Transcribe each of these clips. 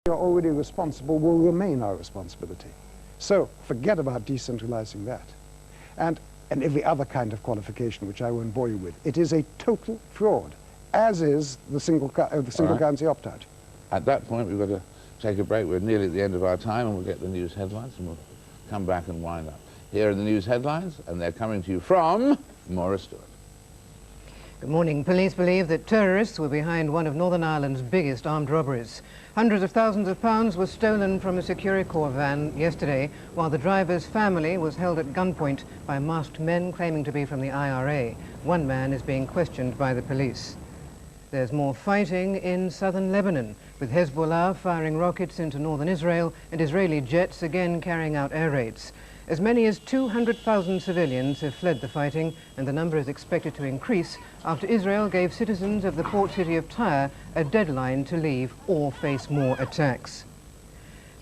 You're already responsible will remain our responsibility. So forget about decentralizing that. And every other kind of qualification, which I won't bore you with. It is a total fraud, as is the single currency opt-out. At that point, we've got to take a break. We're nearly at the end of our time, and we'll get the news headlines, and we'll come back and wind up. Here are the news headlines, and they're coming to you from Maura Stewart. Good morning. Police believe that terrorists were behind one of Northern Ireland's biggest armed robberies. Hundreds of thousands of pounds were stolen from a Securicorps van yesterday, while the driver's family was held at gunpoint by masked men claiming to be from the IRA. One man is being questioned by the police. There's more fighting in southern Lebanon, with Hezbollah firing rockets into northern Israel and Israeli jets again carrying out air raids. As many as 200,000 civilians have fled the fighting, and the number is expected to increase after Israel gave citizens of the port city of Tyre a deadline to leave or face more attacks.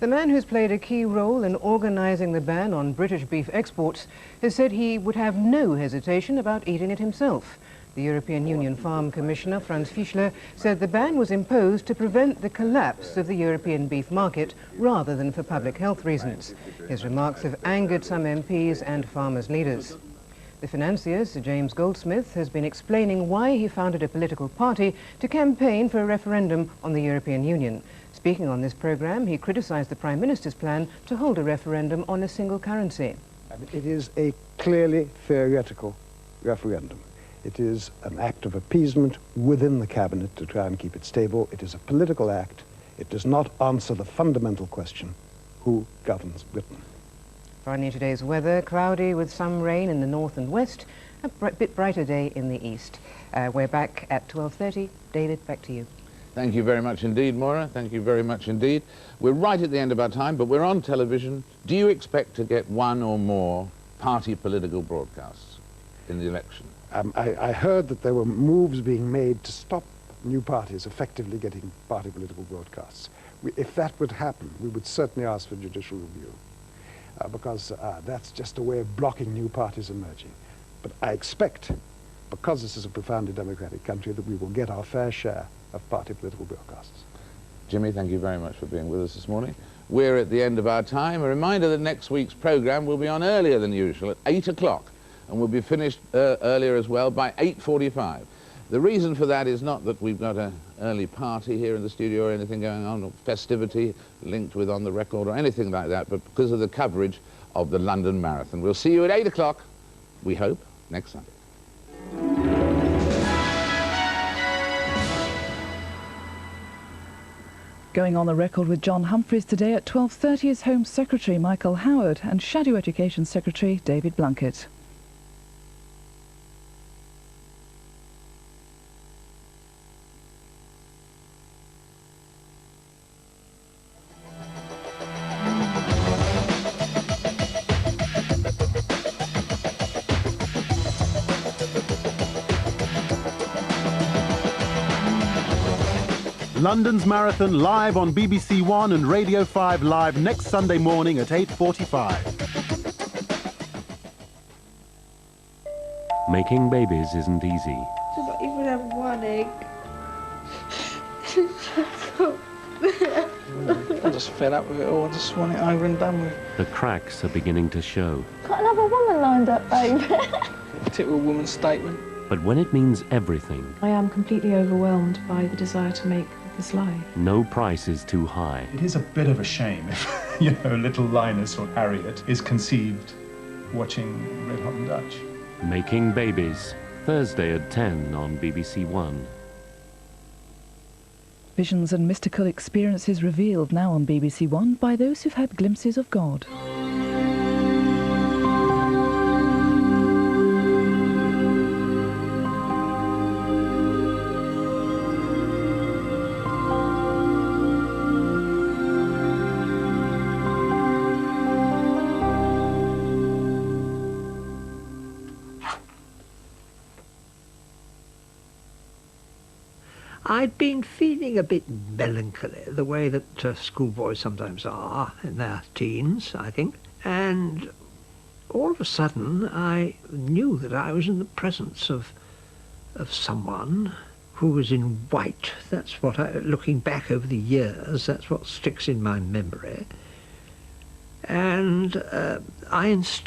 The man who's played a key role in organising the ban on British beef exports has said he would have no hesitation about eating it himself. The European Union Farm Commissioner, Franz Fischler, said the ban was imposed to prevent the collapse of the European beef market rather than for public health reasons. His remarks have angered some MPs and farmers' leaders. The financier, Sir James Goldsmith, has been explaining why he founded a political party to campaign for a referendum on the European Union. Speaking on this programme, he criticised the Prime Minister's plan to hold a referendum on a single currency. It is a clearly theoretical referendum. It is an act of appeasement within the cabinet to try and keep it stable. It is a political act. It does not answer the fundamental question, who governs Britain? Finally, today's weather, cloudy with some rain in the north and west, a bit brighter day in the east. We're back at 12:30. David, back to you. Thank you very much indeed, Maura. Thank you very much indeed. We're right at the end of our time, but we're on television. Do you expect to get one or more party political broadcasts in the election? I heard that there were moves being made to stop new parties effectively getting party political broadcasts. If that would happen, we would certainly ask for judicial review, because that's just a way of blocking new parties emerging. But I expect, because this is a profoundly democratic country, that we will get our fair share of party political broadcasts. Jimmy, thank you very much for being with us this morning. We're at the end of our time. A reminder that next week's programme will be on earlier than usual at 8 o'clock. And we'll be finished earlier as well by 8:45. The reason for that is not that we've got an early party here in the studio or anything going on, or festivity linked with On the Record or anything like that, but because of the coverage of the London Marathon. We'll see you at 8 o'clock, we hope, next Sunday. Going on the record with John Humphreys today at 12:30 is Home Secretary Michael Howard and Shadow Education Secretary David Blunkett. London's Marathon live on BBC1 and Radio 5 live next Sunday morning at 8:45. Making babies isn't easy. I don't even have one egg. I'm just fed up with it all. I just want it over and done with. The cracks are beginning to show. Got another woman lined up, babe. Typical woman's statement. But when it means everything, I am completely overwhelmed by the desire to make this life. no price is too high. It is a bit of a shame if, little Linus or Harriet is conceived watching Red Hot and Dutch. Making Babies, Thursday at 10 on BBC1. Visions and mystical experiences revealed now on BBC1 by those who've had glimpses of God. I'd been feeling a bit melancholy, the way that schoolboys sometimes are in their teens, I think. And all of a sudden I knew that I was in the presence of someone who was in white. That's what looking back over the years, that's what sticks in my memory. And I installed